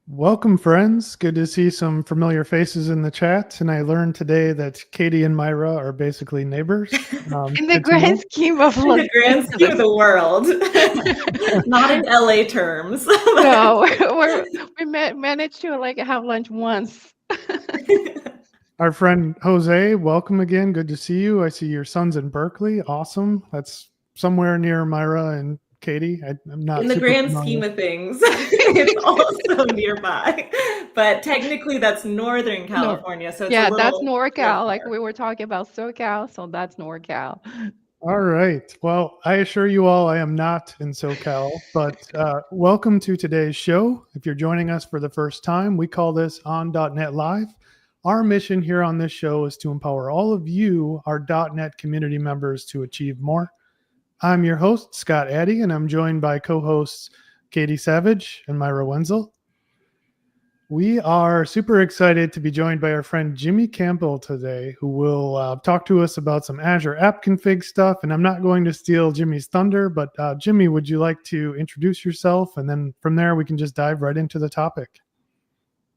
Welcome, friends. Good to see some familiar faces in the chat. And I learned today that Katie and Myra are basically neighbors. In the grand scheme of in the grand scheme of the world, not in LA terms. No, we managed to have lunch once. Our friend Jose, welcome again. Good to see you. I see your son's in Berkeley. Awesome. That's somewhere near Myra and Katie. I'm not in the grand scheme of things. It's also nearby, but technically that's Northern California. So it's that's NorCal. Like we were talking about SoCal, so that's NorCal. All right. Well, I assure you all I am not in SoCal, but welcome to today's show. If you're joining us for the first time, we call this On .NET Live. Our mission here on this show is to empower all of you, our .NET community members, to achieve more. I'm your host, Scott Addy, and I'm joined by co-hosts Katie Savage and Myra Wenzel. We are super excited to be joined by our friend Jimmy Campbell today, who will talk to us about some Azure App Config stuff. And I'm not going to steal Jimmy's thunder, but Jimmy, would you like to introduce yourself? And then from there, we can just dive right into the topic.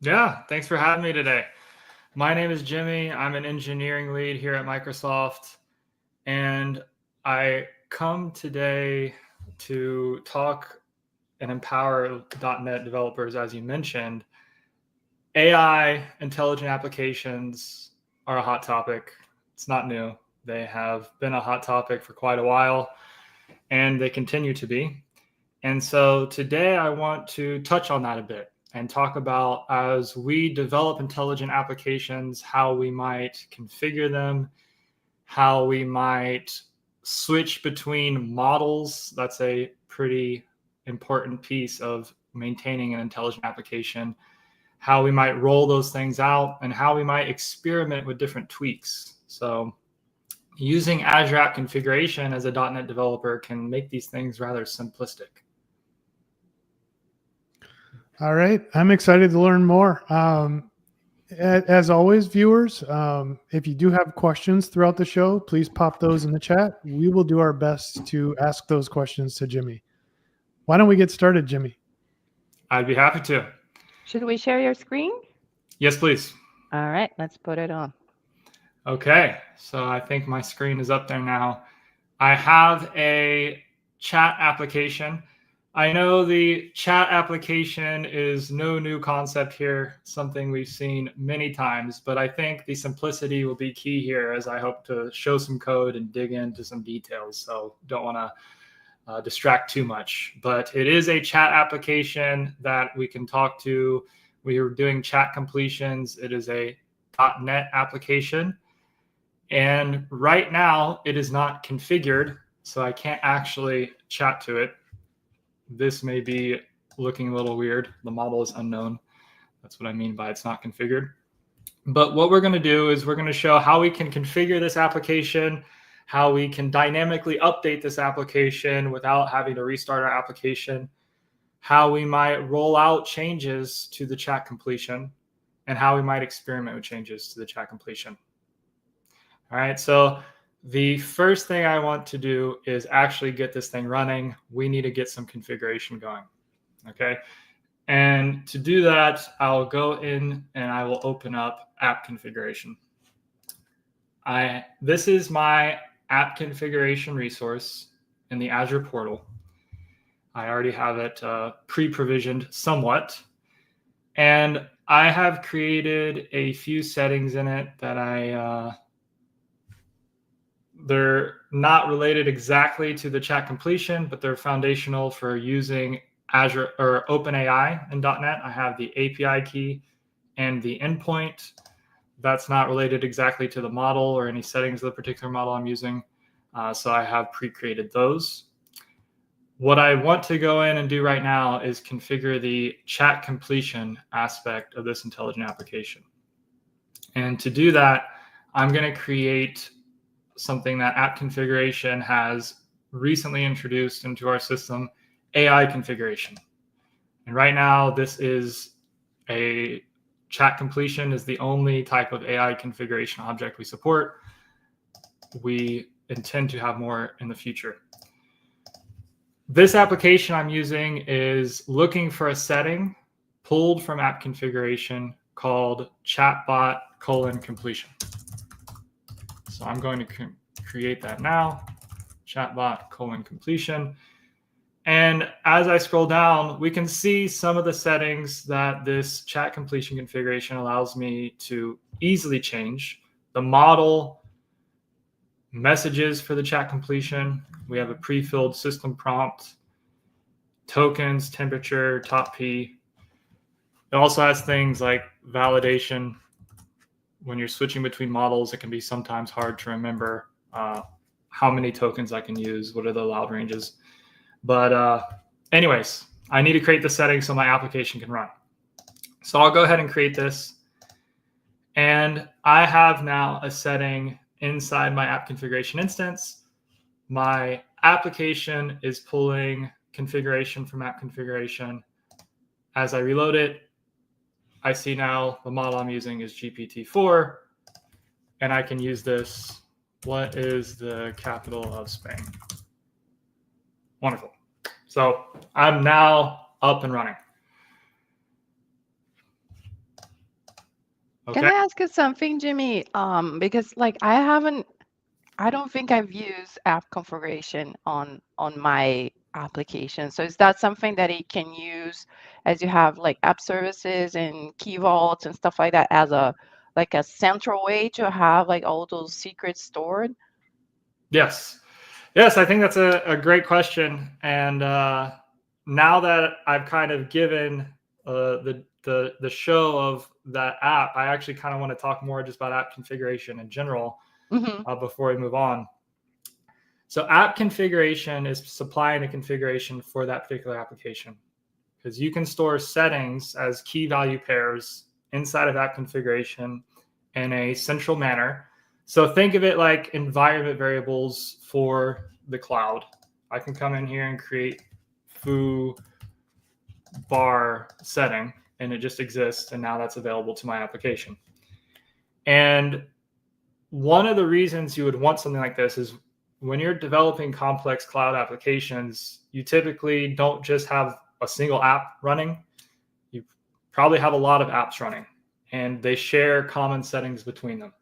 Yeah, thanks for having me today. My name is Jimmy. I'm an engineering lead here at Microsoft, and I come today to talk and empower .NET developers. As you mentioned, AI, intelligent applications, are a hot topic. It's not new. They have been a hot topic for quite a while, and they continue to be. And so today I want to touch on that a bit and talk about, as we develop intelligent applications, how we might configure them, how we might switch between models. That's a pretty important piece of maintaining an intelligent application. How we might roll those things out, and how we might experiment with different tweaks. So using Azure App Configuration as a .NET developer can make these things rather simplistic. All right. I'm excited to learn more. As always, viewers, if you do have questions throughout the show, please pop those in the chat. We will do our best to ask those questions to Jimmy. Why don't we get started, Jimmy? I'd be happy to. Should we share your screen? Yes, please. All right, let's put it on. Okay, so I think my screen is up there now. I have a chat application. I know the chat application is no new concept here, something we've seen many times, but I think the simplicity will be key here, as I hope to show some code and dig into some details. So don't want to distract too much, but it is a chat application that we can talk to. We are doing chat completions. It is a .NET application. And right now it is not configured, so I can't actually chat to it. This may be looking a little weird. The model is unknown. That's what I mean by it's not configured. But what we're going to do is we're going to show how we can configure this application, how we can dynamically update this application without having to restart our application, how we might roll out changes to the chat completion, and how we might experiment with changes to the chat completion. All right, so the first thing I want to do is actually get this thing running. We need to get some configuration going, okay? And to do that, I'll go in and I will open up App Configuration. This is my App Configuration resource in the Azure portal. I already have it pre-provisioned somewhat. And I have created a few settings in it that they're not related exactly to the chat completion, but they're foundational for using Azure or OpenAI in .NET. I have the API key and the endpoint. That's not related exactly to the model or any settings of the particular model I'm using. So I have pre-created those. What I want to go in and do right now is configure the chat completion aspect of this intelligent application. And to do that, I'm going to create something that App Configuration has recently introduced into our system, AI configuration. And right now, this is a chat completion is the only type of AI configuration object we support. We intend to have more in the future. This application I'm using is looking for a setting pulled from app configuration called chatbot:completion. So I'm going to create that now, chatbot:completion. And as I scroll down, we can see some of the settings that this chat completion configuration allows me to easily change. The model, messages for the chat completion. We have a pre-filled system prompt, tokens, temperature, top P. It also has things like validation. When you're switching between models, it can be sometimes hard to remember how many tokens I can use, what are the allowed ranges. But anyways, I need to create the settings so my application can run. So I'll go ahead and create this. And I have now a setting inside my app configuration instance. My application is pulling configuration from app configuration. As I reload it, I see now the model I'm using is GPT-4, and I can use this. What is the capital of Spain? Wonderful. So I'm now up and running. Okay. Can I ask you something, Jimmy? Because like I don't think I've used app configuration on my application. So is that something that it can use as you have like app services and key vaults and stuff like that as a central way to have like all those secrets stored? Yes. Yes, I think that's a great question. And now that I've kind of given the show of that app, I actually kind of want to talk more just about app configuration in general before we move on. So app configuration is supplying a configuration for that particular application, because you can store settings as key value pairs inside of app configuration in a central manner. So think of it like environment variables for the cloud. I can come in here and create foo bar setting, and it just exists, and now that's available to my application. And one of the reasons you would want something like this is when you're developing complex cloud applications, you typically don't just have a single app running. You probably have a lot of apps running, and they share common settings between them.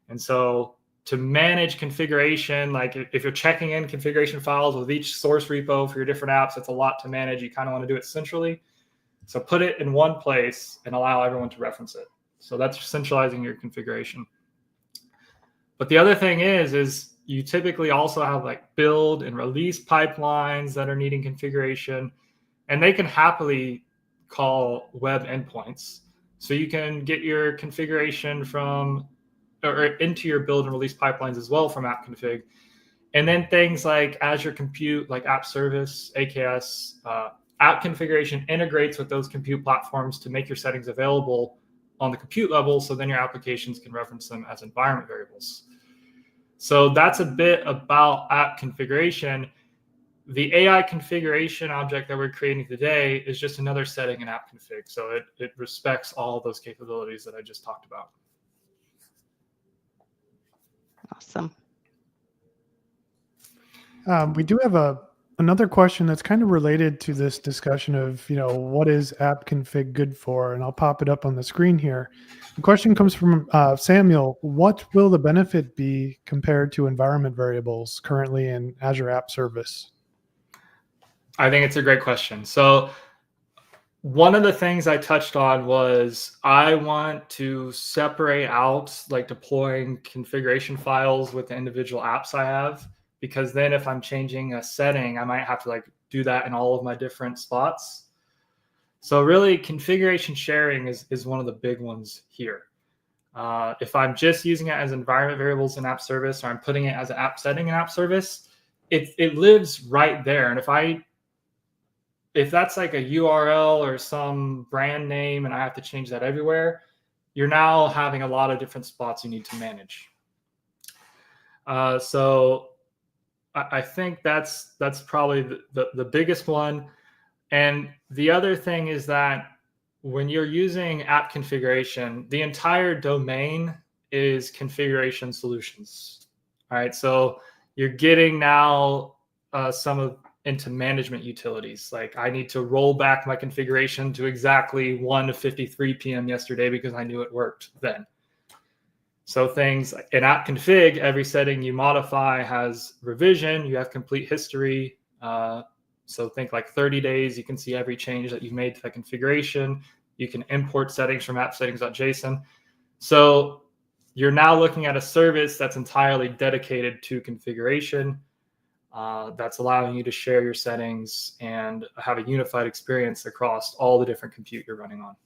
And so to manage configuration, like if you're checking in configuration files with each source repo for your different apps, it's a lot to manage. You kind of want to do it centrally. So put it in one place and allow everyone to reference it. So that's centralizing your configuration. But the other thing is you typically also have like build and release pipelines that are needing configuration, and they can happily call web endpoints. So you can get your configuration from or into your build and release pipelines as well from app config. And then things like Azure Compute, like App Service, AKS, app configuration integrates with those compute platforms to make your settings available on the compute level, so then your applications can reference them as environment variables. So that's a bit about app configuration. The AI configuration object that we're creating today is just another setting in app config. So it respects all of those capabilities that I just talked about. Awesome. We do have another question that's kind of related to this discussion of, what is app config good for? And I'll pop it up on the screen here. The question comes from Samuel. What will the benefit be compared to environment variables currently in Azure App Service? I think it's a great question. So one of the things I touched on was I want to separate out like deploying configuration files with the individual apps I have, because then if I'm changing a setting, I might have to like do that in all of my different spots. So really configuration sharing is one of the big ones here. If I'm just using it as environment variables in app service, or I'm putting it as an app setting in app service, it lives right there. And if that's like a URL or some brand name and I have to change that everywhere, you're now having a lot of different spots you need to manage. So I think that's probably the biggest one. And the other thing is that when you're using app configuration, the entire domain is configuration solutions. All right, so you're getting now into management utilities. Like I need to roll back my configuration to exactly 1:53 p.m. yesterday because I knew it worked then. So things like in app config, every setting you modify has revision. You have complete history. So think like 30 days, you can see every change that you've made to that configuration. You can import settings from appsettings.json. So you're now looking at a service that's entirely dedicated to configuration. That's allowing you to share your settings and have a unified experience across all the different compute you're running on.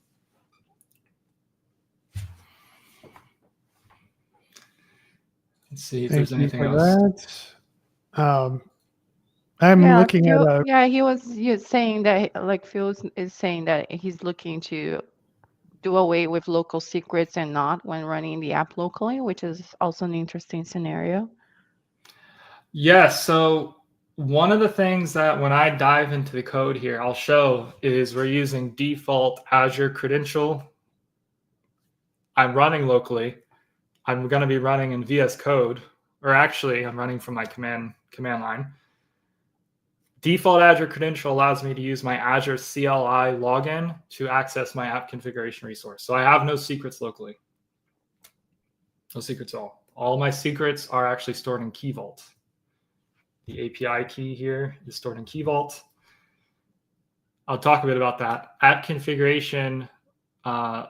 Let's see if there's anything else. I'm looking at he was saying that, like Phil is saying that he's looking to do away with local secrets and not when running the app locally, which is also an interesting scenario. Yes. So one of the things that when I dive into the code here, I'll show is we're using default Azure credential. I'm running locally. I'm going to be running in VS Code, or actually I'm running from my command line. Default Azure credential allows me to use my Azure CLI login to access my app configuration resource. So I have no secrets locally. No secrets at all. All my secrets are actually stored in Key Vault. The API key here is stored in Key Vault. I'll talk a bit about that. App configuration,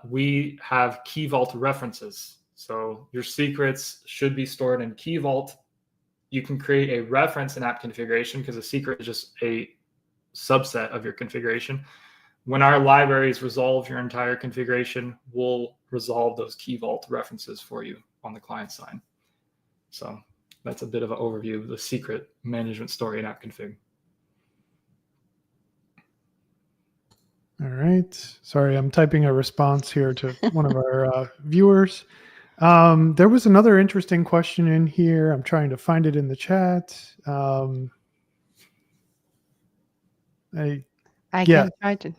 we have Key Vault references. So your secrets should be stored in Key Vault. You can create a reference in app configuration because a secret is just a subset of your configuration. When our libraries resolve your entire configuration, we'll resolve those Key Vault references for you on the client side. So that's a bit of an overview of the secret management story in app config. All right. Sorry, I'm typing a response here to one of our viewers. There was another interesting question in here. I'm trying to find it in the chat. I can try to.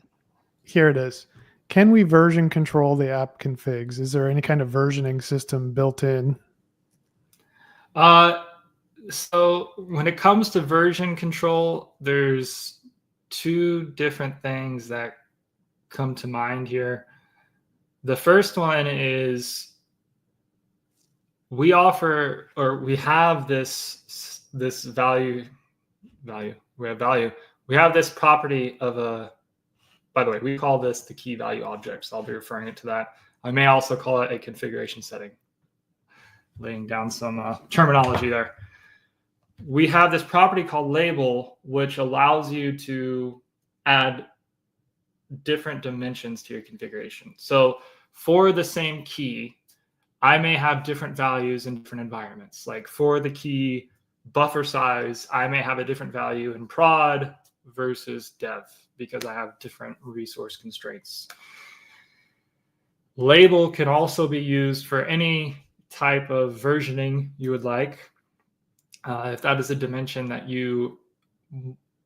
Here it is. Can we version control the app configs? Is there any kind of versioning system built in? So when it comes to version control, there's two different things that come to mind here. The first one is we offer, or we have this value. We have this property of a, by the way, we call this the key value object. So I'll be referring it to that. I may also call it a configuration setting, laying down some terminology there. We have this property called label, which allows you to add different dimensions to your configuration. So for the same key, I may have different values in different environments. Like for the key buffer size, I may have a different value in prod versus dev because I have different resource constraints. Label can also be used for any type of versioning you would like. If that is a dimension that you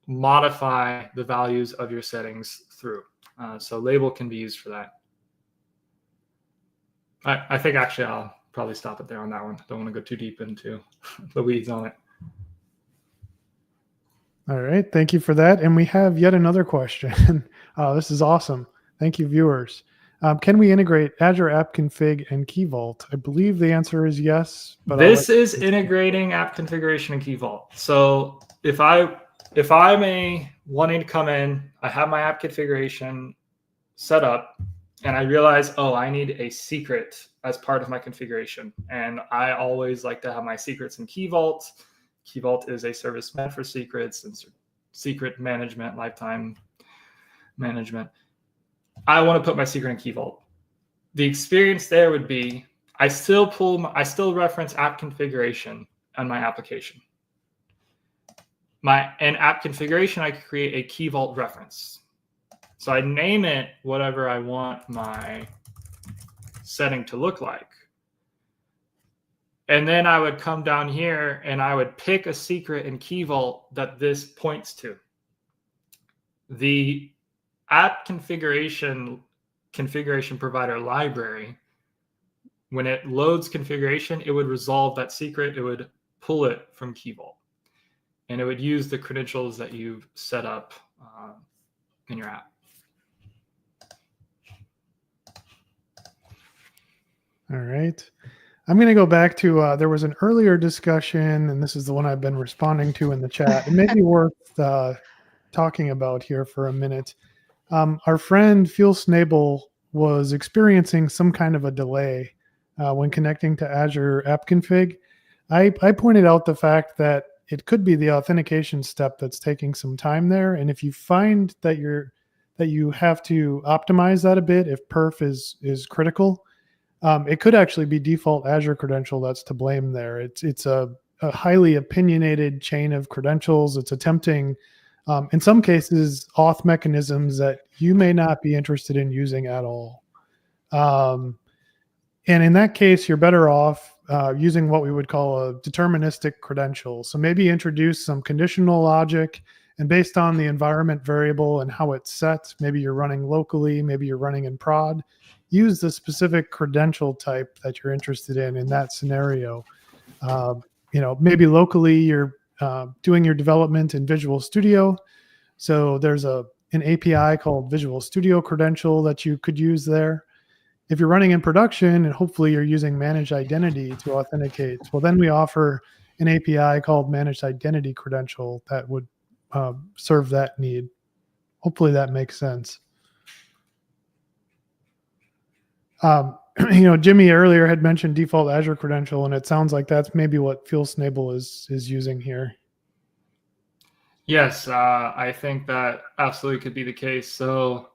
modify the values of your settings through. So label can be used for that. I think actually I'll probably stop it there on that one. Don't want to go too deep into the weeds on it. All right, thank you for that. And we have yet another question. This is awesome. Thank you, viewers. Can we integrate Azure App Config and Key Vault? I believe the answer is yes. But this is integrating app configuration and Key Vault. So if I'm wanting to come in, I have my app configuration set up, and I realize, oh, I need a secret as part of my configuration. And I always like to have my secrets in Key Vault. Key Vault is a service meant for secrets and secret management, lifetime management. I want to put my secret in Key Vault. The experience there would be I still reference app configuration on my application. In app configuration, I could create a Key Vault reference. So I name it whatever I want my setting to look like. And then I would come down here and I would pick a secret in Key Vault that this points to. the app configuration provider library, when it loads configuration, it would resolve that secret. It would pull it from Key Vault, and it would use the credentials that you've set up in your app. All right. I'm going to go back to, there was an earlier discussion, and this is the one I've been responding to in the chat. It may be worth talking about here for a minute. Our friend Fuel Snable was experiencing some kind of a delay when connecting to Azure App Config. I pointed out the fact that it could be the authentication step that's taking some time there. And if you find that you have to optimize that a bit, if perf is critical, it could actually be default Azure credential that's to blame there. It's a highly opinionated chain of credentials. It's attempting, in some cases, auth mechanisms that you may not be interested in using at all. And in that case, you're better off using what we would call a deterministic credential. So maybe introduce some conditional logic, and based on the environment variable and how it's set, maybe you're running locally, maybe you're running in prod, use the specific credential type that you're interested in that scenario. Maybe locally you're doing your development in Visual Studio. So there's an API called Visual Studio credential that you could use there. If you're running in production and hopefully you're using managed identity to authenticate, well, then we offer an API called managed identity credential that would serve that need. Hopefully that makes sense. Jimmy earlier had mentioned default Azure credential, and it sounds like that's maybe what Fuel Snable is using here. Yes, I think that absolutely could be the case. So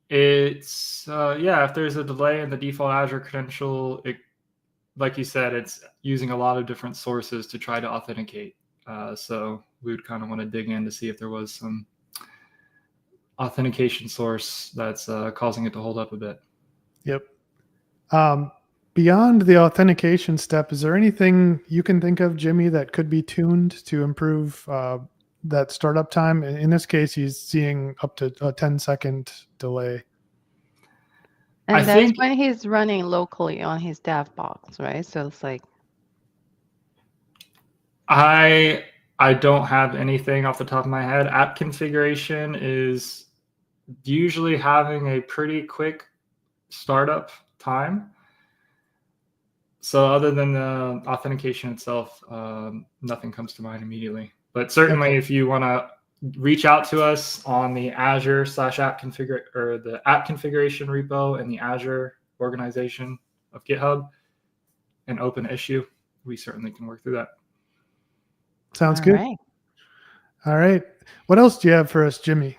it's, if there's a delay in the default Azure credential, like you said, it's using a lot of different sources to try to authenticate. So we would kind of want to dig in to see if there was some authentication source that's causing it to hold up a bit. Yep. Beyond the authentication step, is there anything you can think of, Jimmy, that could be tuned to improve that startup time? In this case, he's seeing up to a 10-second delay. And that's when he's running locally on his dev box, right? So it's like, I don't have anything off the top of my head. App configuration is usually having a pretty quick startup time. So other than the authentication itself, nothing comes to mind immediately. But certainly, if you want to reach out to us on the Azure/app configure or the app configuration repo in the Azure organization of GitHub, an open issue, we certainly can work through that. Sounds good. Right. All right. What else do you have for us, Jimmy?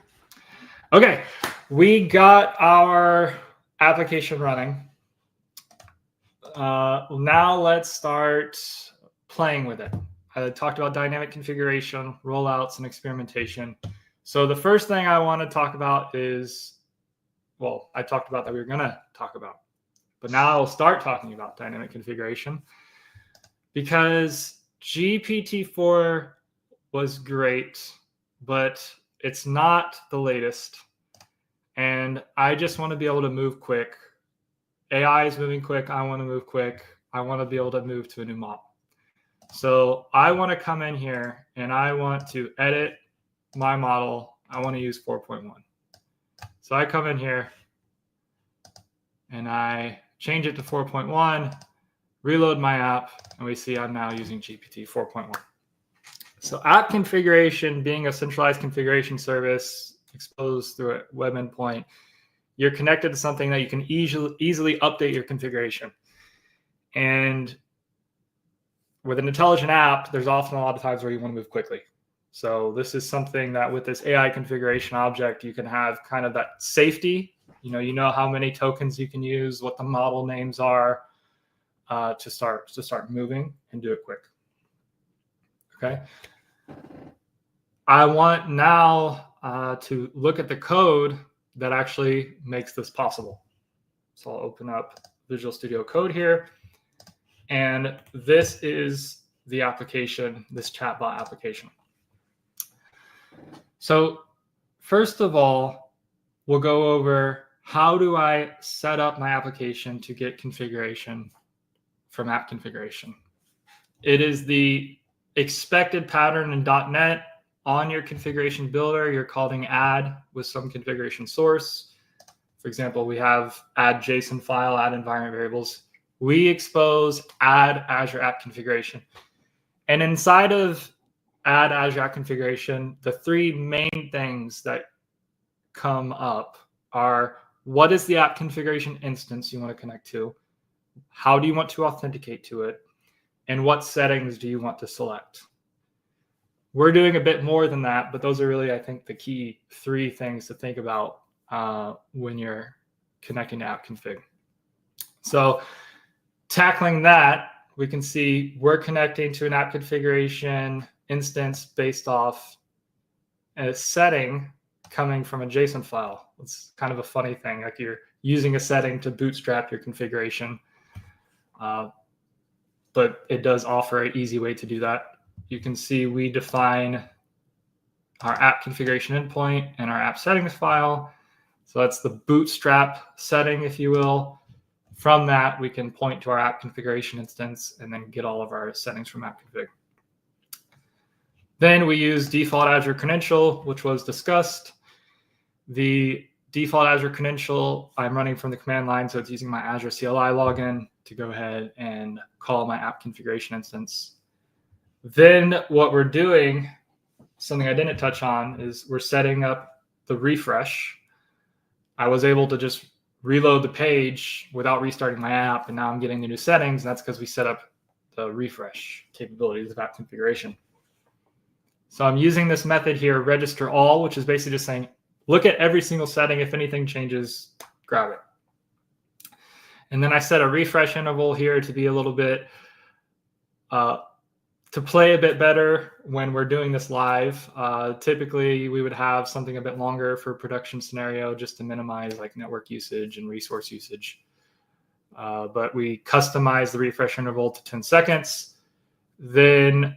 Okay, we got our application running. Now let's start playing with it. I talked about dynamic configuration, rollouts, and experimentation. So the first thing I want to talk about is, well, I talked about that we were going to talk about, but now I'll start talking about dynamic configuration, because GPT-4 was great, but it's not the latest. And I just want to be able to move quick. AI is moving quick. I want to move quick. I want to be able to move to a new model. So I want to come in here and I want to edit my model. I want to use 4.1. So I come in here and I change it to 4.1, reload my app, and we see I'm now using GPT 4.1. So app configuration, being a centralized configuration service exposed through a web endpoint, you're connected to something that you can easily update your configuration. And with an intelligent app, there's often a lot of times where you want to move quickly. So this is something that with this AI configuration object, you can have kind of that safety. You know how many tokens you can use, what the model names are, to start moving and do it quick. Okay. I want now to look at the code that actually makes this possible. So I'll open up Visual Studio Code here. And this is the application, this chatbot application. So first of all, we'll go over how do I set up my application to get configuration from app configuration. It is the expected pattern in .NET. On your configuration builder, you're calling add with some configuration source. For example, we have add JSON file, add environment variables. We expose add Azure App Configuration. And inside of add Azure App Configuration, the three main things that come up are: what is the app configuration instance you want to connect to? How do you want to authenticate to it? And what settings do you want to select? We're doing a bit more than that, but those are really, I think, the key three things to think about when you're connecting to app config. So tackling that, we can see we're connecting to an app configuration instance based off a setting coming from a JSON file. It's kind of a funny thing, like you're using a setting to bootstrap your configuration. But it does offer an easy way to do that. You can see we define our app configuration endpoint and our app settings file. So that's the bootstrap setting, if you will. From that, we can point to our app configuration instance and then get all of our settings from app config. Then we use default Azure credential, which was discussed. The default Azure credential, I'm running from the command line, so it's using my Azure CLI login to go ahead and call my app configuration instance. Then what we're doing, something I didn't touch on, is we're setting up the refresh. I was able to just reload the page without restarting my app, and now I'm getting the new settings. And that's because we set up the refresh capabilities of app configuration. So I'm using this method here, register all, which is basically just saying, look at every single setting. If anything changes, grab it. And then I set a refresh interval here to be a little bit, to play a bit better when we're doing this live. Typically, we would have something a bit longer for production scenario just to minimize like network usage and resource usage. But we customize the refresh interval to 10 seconds. Then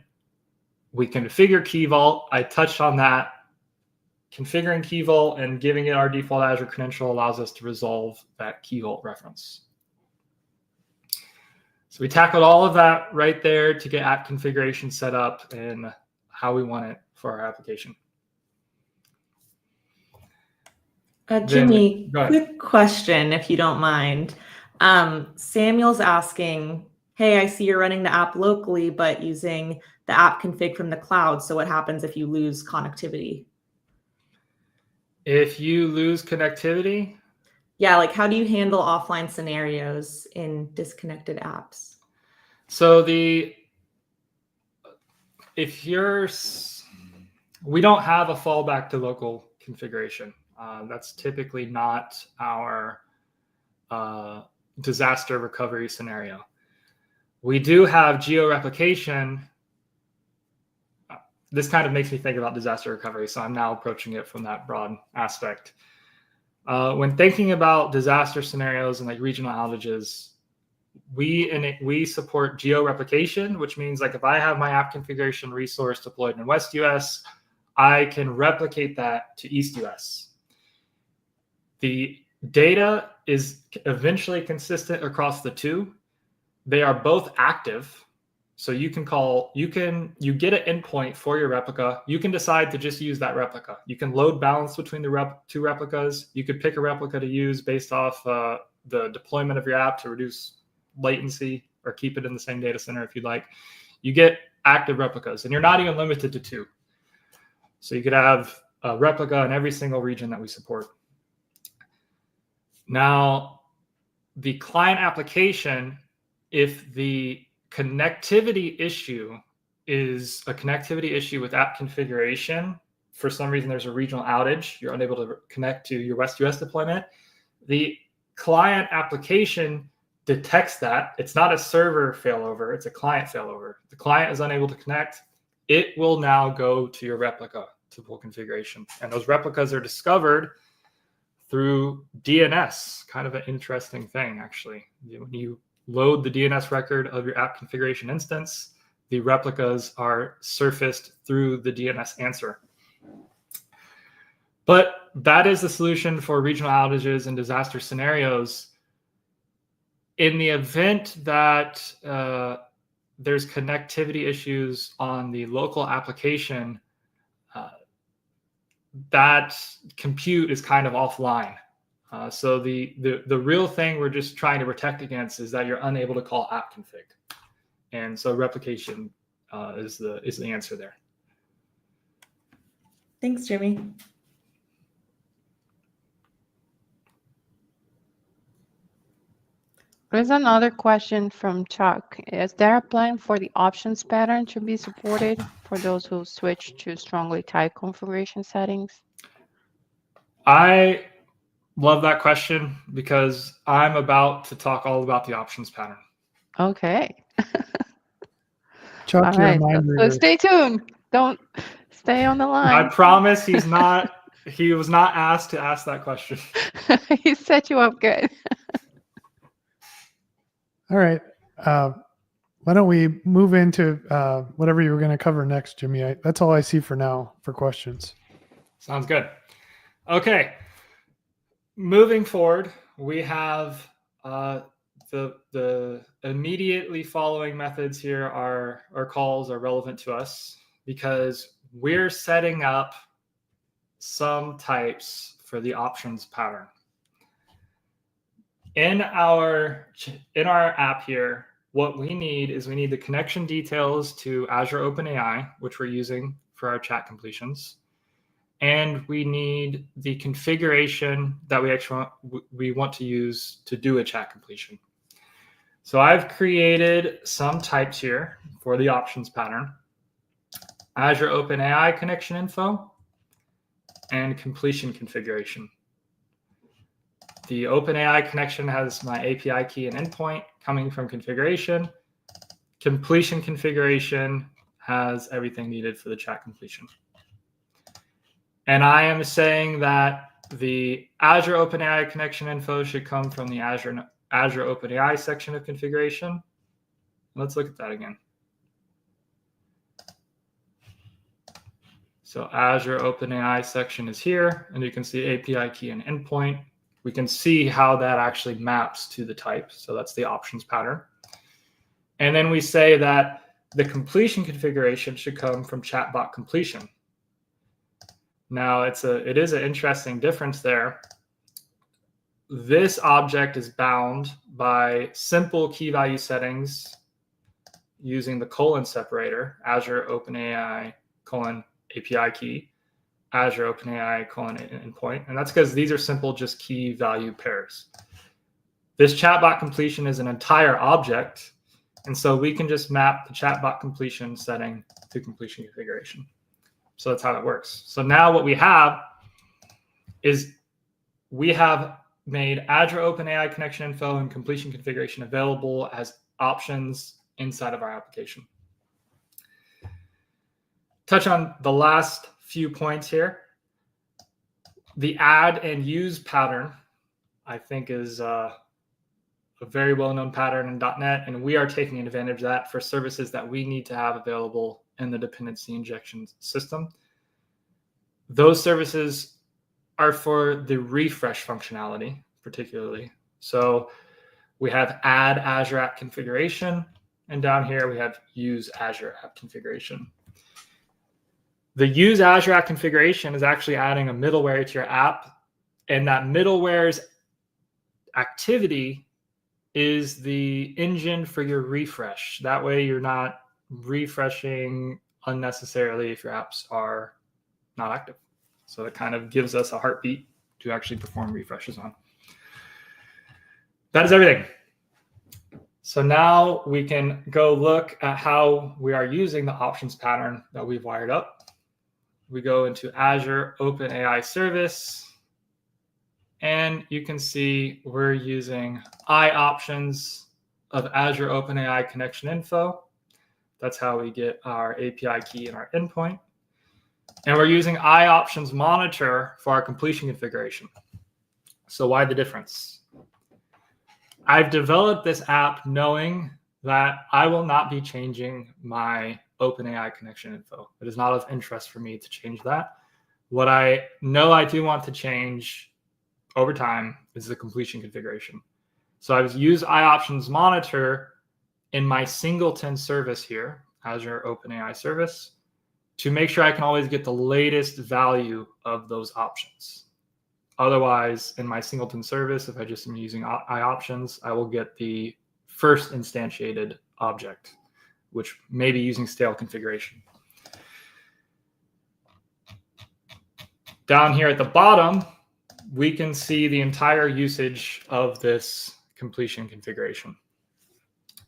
we configure Key Vault. I touched on that. Configuring Key Vault and giving it our default Azure credential allows us to resolve that Key Vault reference. So we tackled all of that right there to get app configuration set up and how we want it for our application. Jimmy, quick question, if you don't mind. Samuel's asking, hey, I see you're running the app locally, but using the app config from the cloud. So what happens if you lose connectivity? If you lose connectivity? Yeah, like how do you handle offline scenarios in disconnected apps? So we don't have a fallback to local configuration. That's typically not our disaster recovery scenario. We do have geo-replication. This kind of makes me think about disaster recovery, so I'm now approaching it from that broad aspect. When thinking about disaster scenarios and like regional outages, we support geo-replication, which means like if I have my app configuration resource deployed in West US, I can replicate that to East US. The data is eventually consistent across the two. They are both active. So you get an endpoint for your replica. You can decide to just use that replica. You can load balance between the two replicas. You could pick a replica to use based off the deployment of your app to reduce latency or keep it in the same data center if you'd like. You get active replicas, and you're not even limited to two. So you could have a replica in every single region that we support. Now, the client application, if the connectivity issue is a connectivity issue with app configuration, for some reason there's a regional outage, you're unable to connect to your West US deployment, the client application detects that. It's not a server failover, it's a client failover. The client is unable to connect. It will now go to your replica to full configuration. And those replicas are discovered through DNS, kind of an interesting thing, actually. When you load the DNS record of your app configuration instance, the replicas are surfaced through the DNS answer. But that is the solution for regional outages and disaster scenarios. In the event that there's connectivity issues on the local application, that compute is kind of offline. So the real thing we're just trying to protect against is that you're unable to call app config. And so replication is the answer there. Thanks, Jimmy. There's another question from Chuck. Is there a plan for the options pattern to be supported for those who switch to strongly typed configuration settings? I love that question because I'm about to talk all about the options pattern. Okay. Chuck, All you're a right. mind So reader. stay tuned. Don't stay on the I line. promise he was not asked to ask that question. He set you up good. All right. Why don't we move into whatever you were going to cover next, Jimmy? That's all I see for now for questions. Sounds good. Okay. Moving forward, we have the immediately following methods here or calls are relevant to us because we're setting up some types for the options pattern. In our app here, what we need is the connection details to Azure OpenAI, which we're using for our chat completions. And we need the configuration that we want to use to do a chat completion. So I've created some types here for the options pattern: Azure OpenAI connection info and completion configuration. The OpenAI connection has my API key and endpoint coming from configuration. Completion configuration has everything needed for the chat completion. And I am saying that the Azure OpenAI connection info should come from the Azure OpenAI section of configuration. Let's look at that again. So Azure OpenAI section is here, and you can see API key and endpoint. We can see how that actually maps to the type. So that's the options pattern. And then we say that the completion configuration should come from chatbot completion. Now it is an interesting difference there. This object is bound by simple key value settings using the colon separator, Azure OpenAI : API key, Azure OpenAI : endpoint. And that's because these are simple just key value pairs. This chatbot completion is an entire object. And so we can just map the chatbot completion setting to completion configuration. So that's how it works. So now what we have is we have made Azure OpenAI connection info and completion configuration available as options inside of our application. Touch on the last few points here. The add and use pattern, I think, is a very well-known pattern in .NET, and we are taking advantage of that for services that we need to have available in the dependency injection system. Those services are for the refresh functionality, particularly. So we have add Azure App Configuration, and down here we have use Azure App Configuration. The use Azure App Configuration is actually adding a middleware to your app, and that middleware's activity is the engine for your refresh. That way you're not refreshing unnecessarily if your apps are not active. So it kind of gives us a heartbeat to actually perform refreshes on. That is everything. So now we can go look at how we are using the options pattern that we've wired up. We go into Azure OpenAI Service, and you can see we're using iOptions of Azure OpenAI connection info. That's how we get our API key and our endpoint. And we're using iOptions monitor for our completion configuration. So why the difference? I've developed this app knowing that I will not be changing my OpenAI connection info. It is not of interest for me to change that. What I know I do want to change over time is the completion configuration. So I've used iOptions Monitor in my singleton service here, Azure OpenAI service, to make sure I can always get the latest value of those options. Otherwise, in my singleton service, if I just am using iOptions, I will get the first instantiated object, which may be using stale configuration. Down here at the bottom, we can see the entire usage of this completion configuration.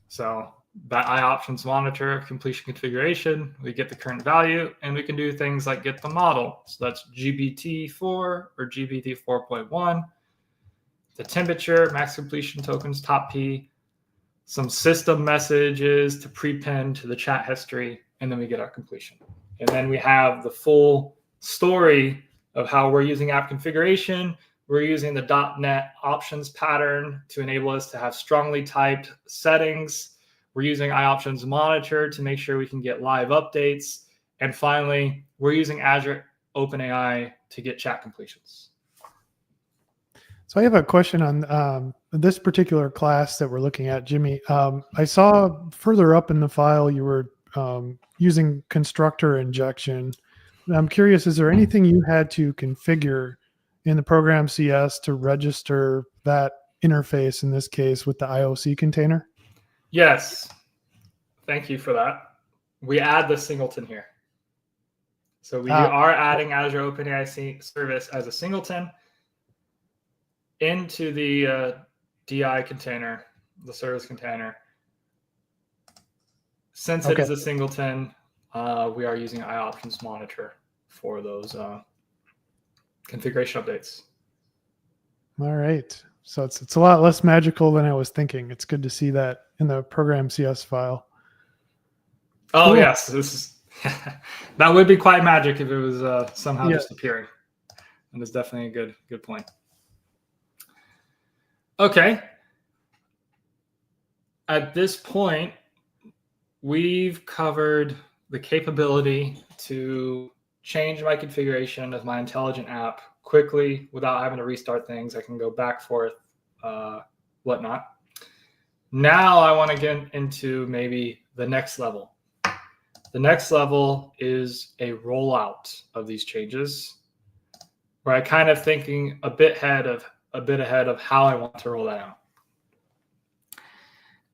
So that iOptions monitor completion configuration, we get the current value, and we can do things like get the model. So that's GPT-4 or GPT 4.1, the temperature, max completion tokens, top P, some system messages to prepend to the chat history, and then we get our completion. And then we have the full story of how we're using app configuration. We're using the .NET options pattern to enable us to have strongly typed settings. We're using iOptions Monitor to make sure we can get live updates. And finally, we're using Azure OpenAI to get chat completions. So I have a question on this particular class that we're looking at, Jimmy. I saw further up in the file you were using constructor injection. I'm curious, is there anything you had to configure in the program CS to register that interface, in this case, with the IOC container? Yes. Thank you for that. We add the singleton here. So we are adding Azure OpenAI service as a singleton into the DI container, the service container. Since it is a singleton, we are using iOptions Monitor for those configuration updates. All right. So it's a lot less magical than I was thinking. It's good to see that in the program CS file. Oh, cool. Yes. This is that would be quite magic if it was somehow just appearing. And it's definitely a good point. Okay. At this point, we've covered the capability to change my configuration of my intelligent app quickly without having to restart things. I can go back, forth, whatnot. Now I want to get into maybe the next level. The next level is a rollout of these changes, where I kind of thinking a bit ahead of how I want to roll that out.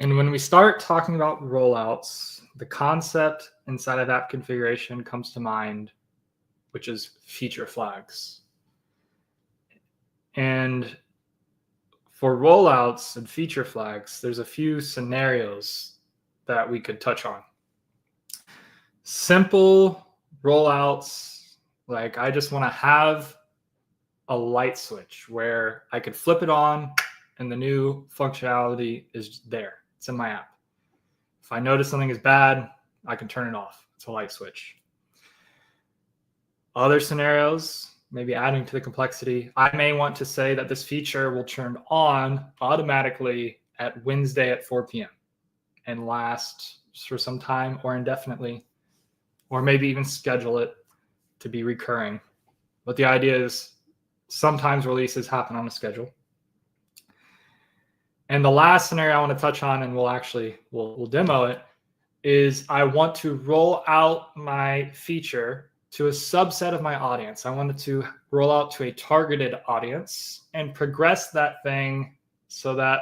And when we start talking about rollouts, the concept inside of app configuration comes to mind, which is feature flags. And for rollouts and feature flags, there's a few scenarios that we could touch on. Simple rollouts, like I just want to have a light switch where I could flip it on and the new functionality is there. It's in my app. If I notice something is bad, I can turn it off. It's a light switch. Other scenarios, maybe adding to the complexity, I may want to say that this feature will turn on automatically at Wednesday at 4 p.m. and last for some time or indefinitely, or maybe even schedule it to be recurring. But the idea is sometimes releases happen on a schedule. And the last scenario I want to touch on, and we'll demo it, is I want to roll out my feature to a subset of my audience. I want it to roll out to a targeted audience and progress that thing so that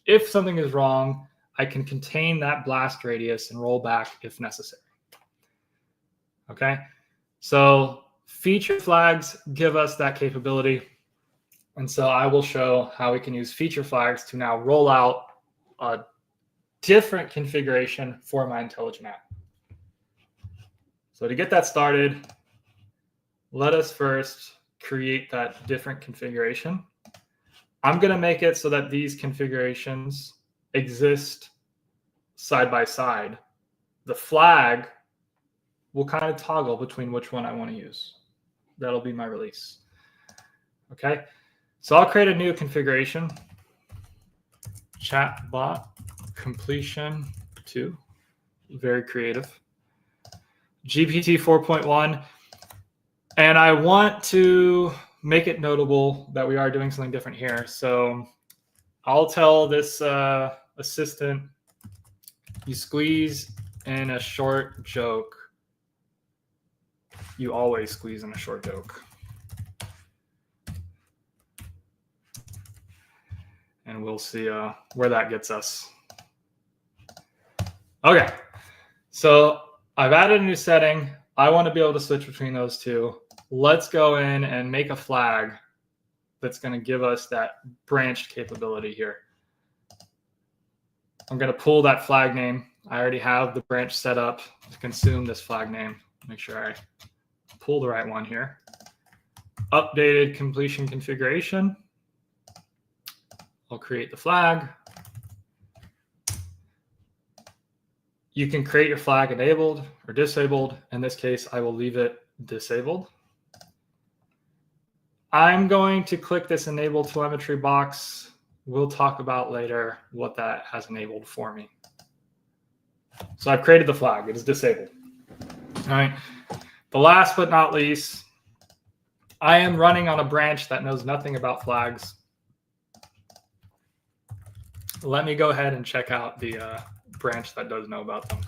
if something is wrong, I can contain that blast radius and roll back if necessary. Okay, so feature flags give us that capability. And so I will show how we can use feature flags to now roll out a different configuration for my intelligent app. So to get that started, let us first create that different configuration. I'm going to make it so that these configurations exist side by side. The flag will kind of toggle between which one I want to use. That'll be my release. Okay. So I'll create a new configuration, chatbot completion 2, very creative. GPT 4.1. And I want to make it notable that we are doing something different here. So I'll tell this assistant, you squeeze in a short joke. You always squeeze in a short joke. And we'll see where that gets us. Okay, so I've added a new setting. I want to be able to switch between those two. Let's go in and make a flag that's going to give us that branched capability here. I'm going to pull that flag name. I already have the branch set up to consume this flag name. Make sure I pull the right one here. Updated completion configuration. I'll create the flag. You can create your flag enabled or disabled. In this case, I will leave it disabled. I'm going to click this enable telemetry box. We'll talk about later what that has enabled for me. So I've created the flag. It is disabled. All right. The last but not least, I am running on a branch that knows nothing about flags. Let me go ahead and check out the branch that does know about them.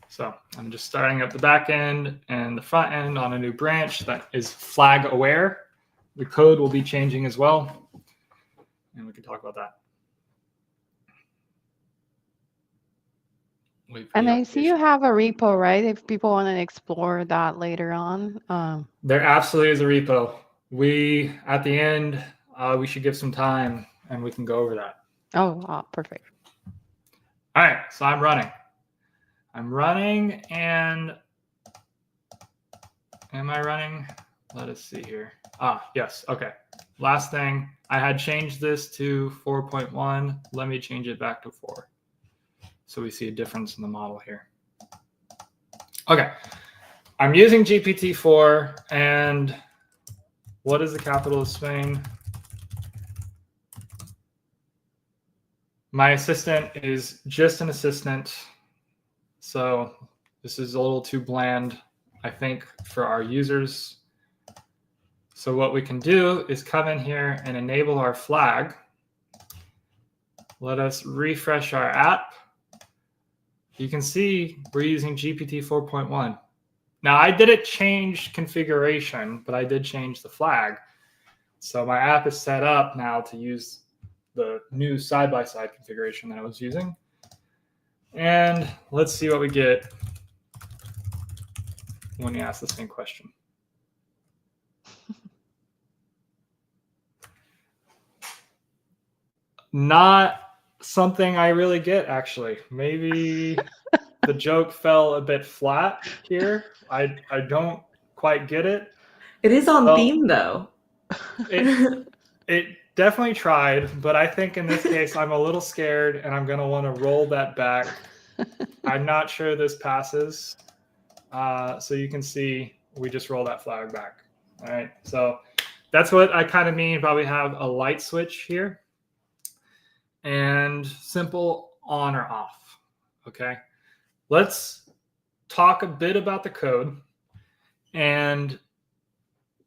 So I'm just starting up the back end and the front end on a new branch that is flag aware. The code will be changing as well. And we can talk about that. And I see you have a repo, right? If people want to explore that later on. There absolutely is a repo. We, at the end, we should give some time and we can go over that. Oh, perfect. All right, so I'm running. And am I running? Let us see here. Yes, okay. Last thing, I had changed this to 4.1. Let me change it back to 4. So we see a difference in the model here. Okay, I'm using GPT-4, and what is the capital of Spain? My assistant is just an assistant. So this is a little too bland, I think, for our users. So what we can do is come in here and enable our flag. Let us refresh our app. You can see we're using GPT 4.1. Now I didn't change configuration, but I did change the flag. So my app is set up now to use the new side-by-side configuration that I was using. And let's see what we get when you ask the same question. Not something I really get, actually. Maybe the joke fell a bit flat here. I don't quite get it. It is on theme, though. It definitely tried, but I think in this case, I'm a little scared, and I'm going to want to roll that back. I'm not sure this passes. So you can see we just roll that flag back. All right, so that's what I kind of mean by we have a light switch here and simple on or off. Okay, let's talk a bit about the code. And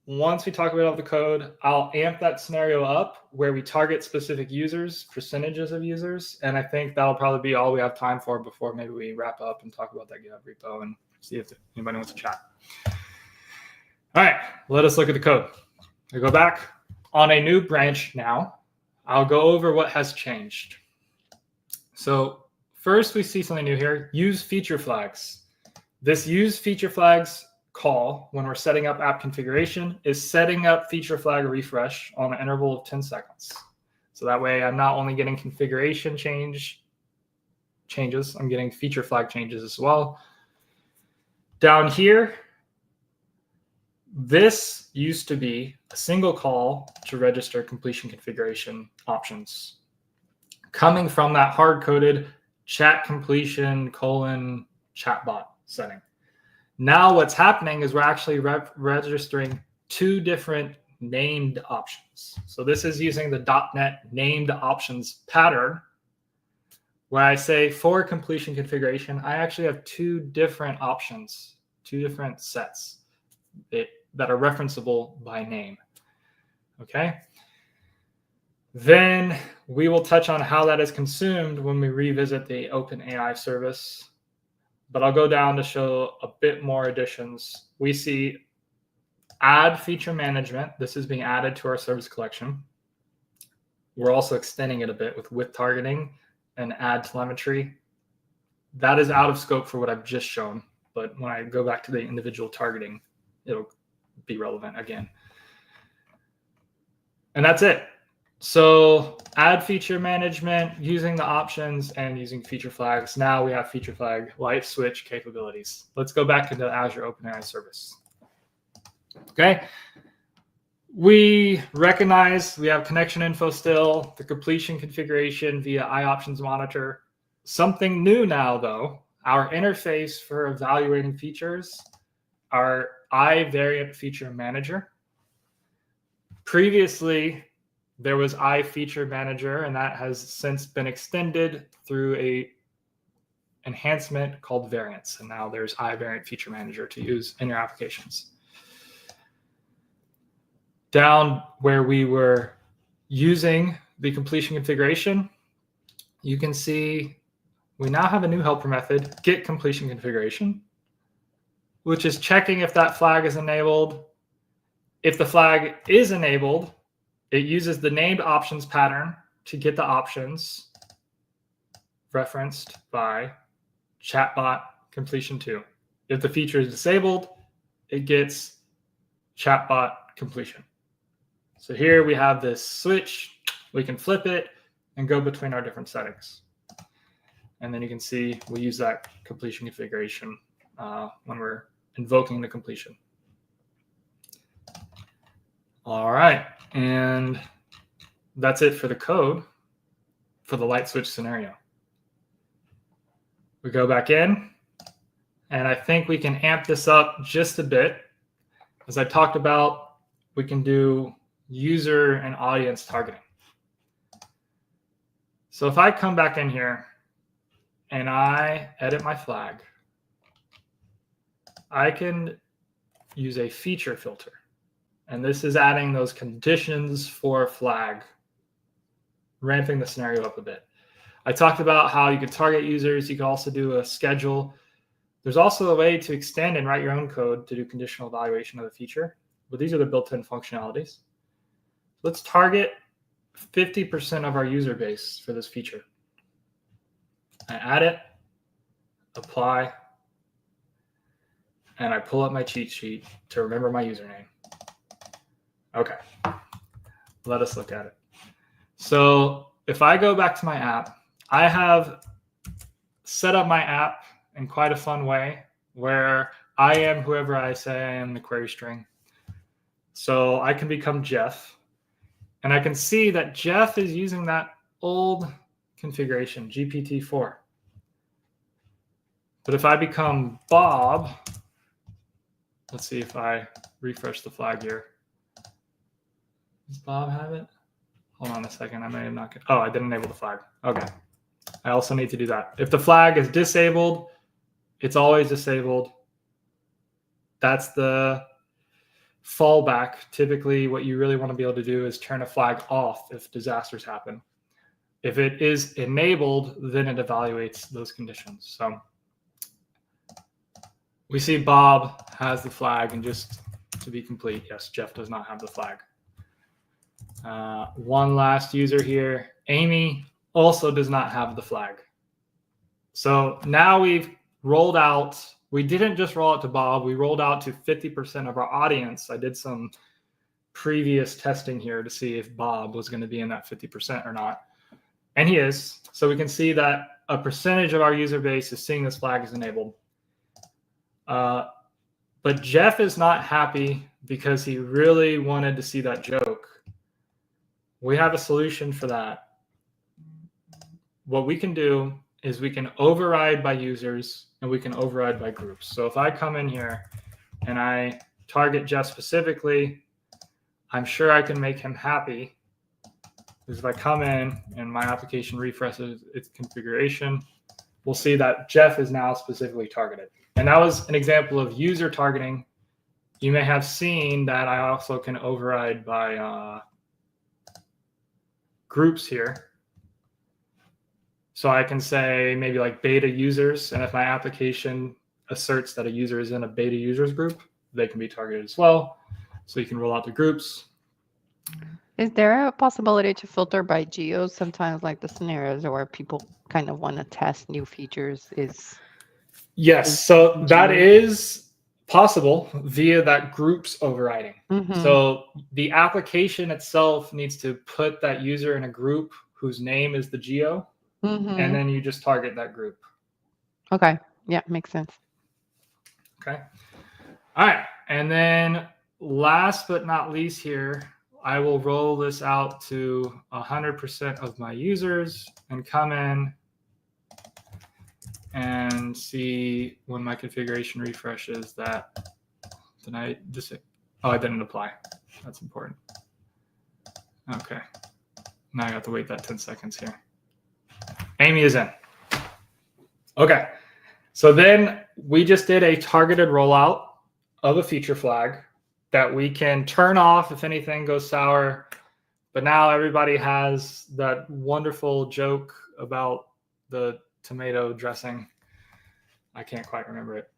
once we talk about the code, I'll amp that scenario up where we target specific users, percentages of users. And I think that'll probably be all we have time for before maybe we wrap up and talk about that GitHub repo and see if anybody wants to chat. All right, let us look at the code. I go back on a new branch now. I'll go over what has changed. So first we see something new here, use feature flags. This use feature flags call when we're setting up app configuration is setting up feature flag refresh on an interval of 10 seconds. So that way I'm not only getting configuration changes, I'm getting feature flag changes as well. Down here, this used to be a single call to register completion configuration options coming from that hard-coded chat completion : chatbot setting. Now what's happening is we're actually registering two different named options. So this is using the .NET named options pattern, where I say for completion configuration, I actually have two different options, two different sets that are referenceable by name. Okay. Then we will touch on how that is consumed when we revisit the OpenAI service. But I'll go down to show a bit more additions. We see add feature management. This is being added to our service collection. We're also extending it a bit with targeting and add telemetry. That is out of scope for what I've just shown. But when I go back to the individual targeting, it'll be relevant again. And that's it. So add feature management using the options and using feature flags. Now we have feature flag light switch capabilities. Let's go back into the Azure OpenAI service. Okay. We recognize we have connection info still, the completion configuration via iOptions monitor. Something new now, though, our interface for evaluating features, our iVariant feature manager. Previously, there was iFeature Manager, and that has since been extended through a enhancement called variants. And now there's iVariant Feature Manager to use in your applications. Down where we were using the completion configuration, you can see we now have a new helper method, get completion configuration, which is checking if that flag is enabled. If the flag is enabled, it uses the named options pattern to get the options referenced by chatbot completion 2. If the feature is disabled, it gets chatbot completion. So here we have this switch. We can flip it and go between our different settings. And then you can see we use that completion configuration when we're invoking the completion. All right, and that's it for the code for the light switch scenario. We go back in, and I think we can amp this up just a bit. As I talked about, we can do user and audience targeting. So if I come back in here and I edit my flag, I can use a feature filter. And this is adding those conditions for flag, ramping the scenario up a bit. I talked about how you could target users. You can also do a schedule. There's also a way to extend and write your own code to do conditional evaluation of the feature. But these are the built-in functionalities. Let's target 50% of our user base for this feature. I add it, apply, and I pull up my cheat sheet to remember my username. Okay, let us look at it. So if I go back to my app, I have set up my app in quite a fun way where I am whoever I say I am in the query string. So I can become Jeff, and I can see that Jeff is using that old configuration, GPT-4. But if I become Bob, let's see if I refresh the flag here. Does Bob have it? Hold on a second. I may have not. Oh, I didn't enable the flag. Okay. I also need to do that. If the flag is disabled, it's always disabled. That's the fallback. Typically, what you really want to be able to do is turn a flag off if disasters happen. If it is enabled, then it evaluates those conditions. So we see Bob has the flag, and just to be complete, yes, Jeff does not have the flag. One last user here, Amy, also does not have the flag. So now we've rolled out, we didn't just roll out to Bob, we rolled out to 50% of our audience. I did some previous testing here to see if Bob was going to be in that 50% or not. And he is. So we can see that a percentage of our user base is seeing this flag is enabled. But Jeff is not happy because he really wanted to see that joke. We have a solution for that. What we can do is we can override by users and we can override by groups. So if I come in here and I target Jeff specifically, I'm sure I can make him happy. Because if I come in and my application refreshes its configuration, we'll see that Jeff is now specifically targeted. And that was an example of user targeting. You may have seen that I also can override by groups here. So I can say maybe like beta users, and if my application asserts that a user is in a beta users group, they can be targeted as well. So you can roll out the groups. Is there a possibility to filter by geo? Sometimes like the scenarios where people kind of want to test new features is... Yes, so that is possible via that groups overriding. So the application itself needs to put that user in a group whose name is the geo, and then you just target that group. Okay, yeah, makes sense. Okay. All right, and then last but not least here, I will roll this out to 100% of my users and come in and see when my configuration refreshes that. I didn't apply. That's important. Okay. Now I have to wait that 10 seconds here. Amy is in. Okay. So then we just did a targeted rollout of a feature flag that we can turn off if anything goes sour. But now everybody has that wonderful joke about the tomato dressing. I can't quite remember it.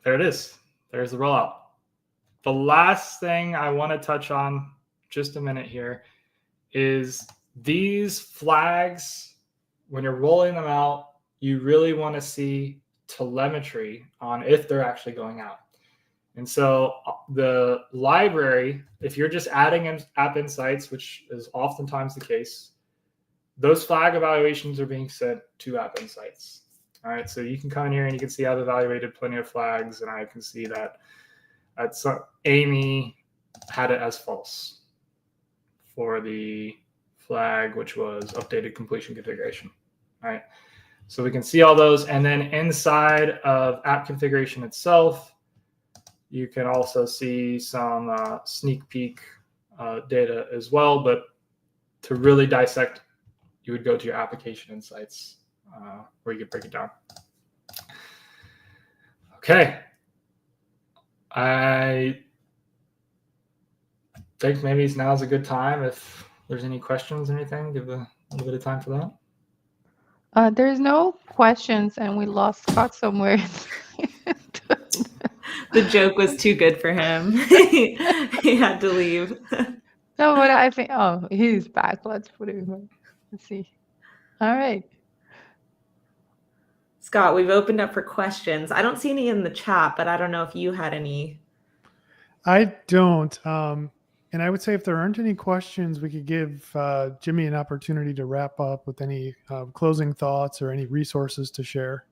There it is. There's the rollout. The last thing I want to touch on just a minute here is these flags, when you're rolling them out, you really want to see telemetry on if they're actually going out. And so the library, if you're just adding app insights, which is oftentimes the case, those flag evaluations are being sent to app insights. All right, so you can come in here and you can see I've evaluated plenty of flags, and I can see that Amy had it as false for the flag, which was updated completion configuration. All right, so we can see all those, and then inside of app configuration itself, you can also see some sneak peek data as well. But to really dissect, you would go to your application insights where you could break it down. Okay. I think maybe now's a good time. If there's any questions or anything, give a little bit of time for that. There's no questions, and we lost Scott somewhere. The joke was too good for him. He had to leave. No, but I think, oh, he's back. Let's put him back. Let's see. All right. Scott, we've opened up for questions. I don't see any in the chat, but I don't know if you had any. I don't. And I would say if there aren't any questions, we could give Jimmy an opportunity to wrap up with any closing thoughts or any resources to share.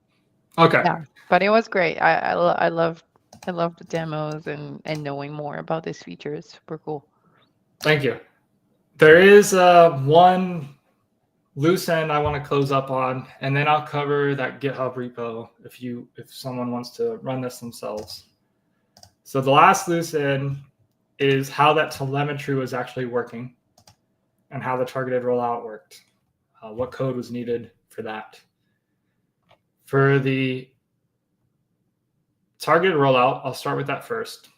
Okay. Yeah, but it was great. I love the demos and knowing more about these features. Super cool. Thank you. There is one loose end I want to close up on, and then I'll cover that GitHub repo if someone wants to run this themselves. So the last loose end is how that telemetry was actually working and how the targeted rollout worked, what code was needed for that. For the targeted rollout, I'll start with that first.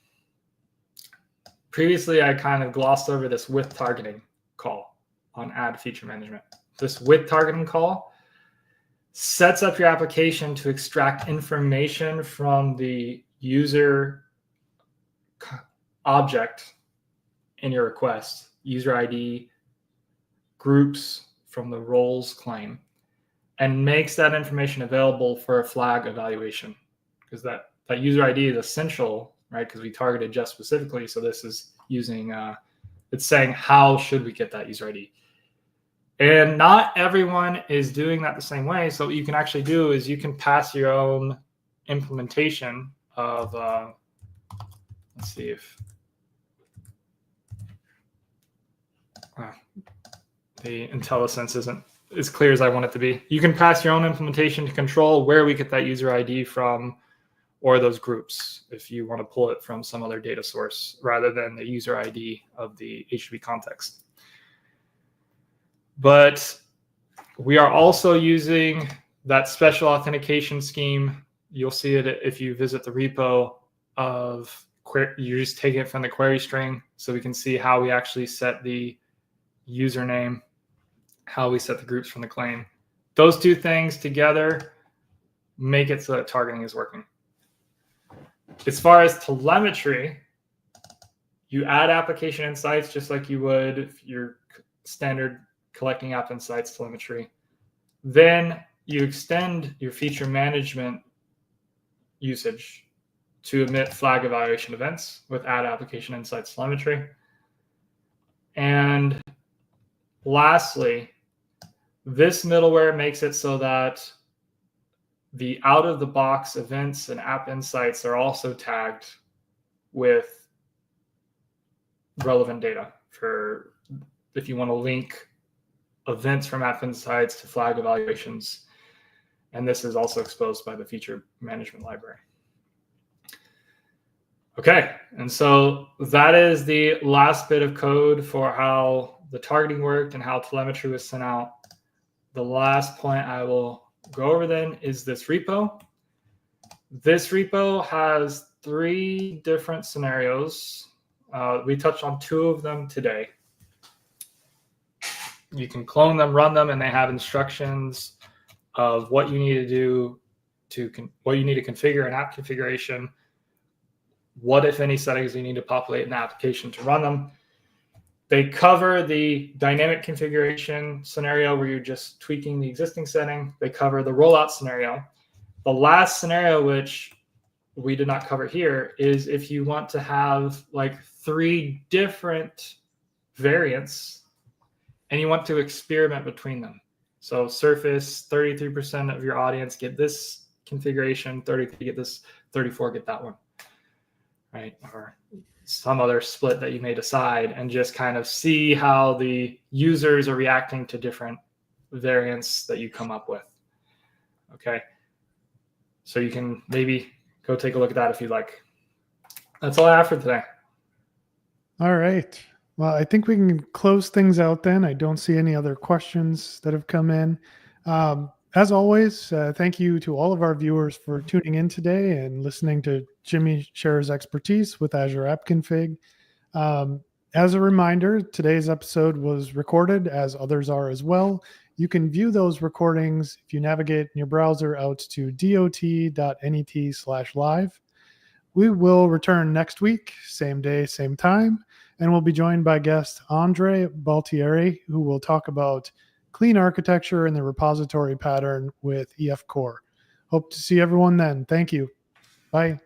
Previously, I kind of glossed over this with targeting call on add feature management. This with targeting call sets up your application to extract information from the user object in your request, user ID, groups from the roles claim, and makes that information available for a flag evaluation, because that user ID is essential, right? Because we targeted just specifically. So this is using, it's saying, how should we get that user ID? And not everyone is doing that the same way. So what you can actually do is you can pass your own implementation of, let's see if the IntelliSense isn't as clear as I want it to be. You can pass your own implementation to control where we get that user ID from, or those groups, if you want to pull it from some other data source rather than the user ID of the HTTP context. But we are also using that special authentication scheme. You'll see it if you visit the repo of you're just taking it from the query string, so we can see how we actually set the username, how we set the groups from the claim. Those two things together make it so that targeting is working. As far as telemetry, you add application insights just like you would if you're standard collecting app insights telemetry. Then you extend your feature management usage to emit flag evaluation events with add application insights telemetry. And lastly, this middleware makes it so that the out-of-the-box events and app insights are also tagged with relevant data for if you want to link events from app insights to flag evaluations. And this is also exposed by the feature management library. Okay, and so that is the last bit of code for how the targeting worked and how telemetry was sent out. The last point I will go over then is this repo. This repo has 3 different scenarios. We touched on 2 of them today. You can clone them, run them, and they have instructions of what you need to do what you need to configure in app configuration, what, if any, settings you need to populate in the application to run them. They cover the dynamic configuration scenario where you're just tweaking the existing setting. They cover the rollout scenario. The last scenario, which we did not cover here, is if you want to have like 3 different variants and you want to experiment between them. So surface, 33% of your audience get this configuration, 33 get this, 34 get that one, right? Or some other split that you may decide, and just kind of see how the users are reacting to different variants that you come up with. Okay. So you can maybe go take a look at that if you'd like. That's all I have for today. All right. Well, I think we can close things out then. I don't see any other questions that have come in. As always, thank you to all of our viewers for tuning in today and listening to Jimmy share his expertise with Azure App Config. As a reminder, today's episode was recorded, as others are as well. You can view those recordings if you navigate in your browser out to dot.net/live. We will return next week, same day, same time, and we'll be joined by guest Andre Baltieri, who will talk about clean architecture and the repository pattern with EF Core. Hope to see everyone then. Thank you. Bye.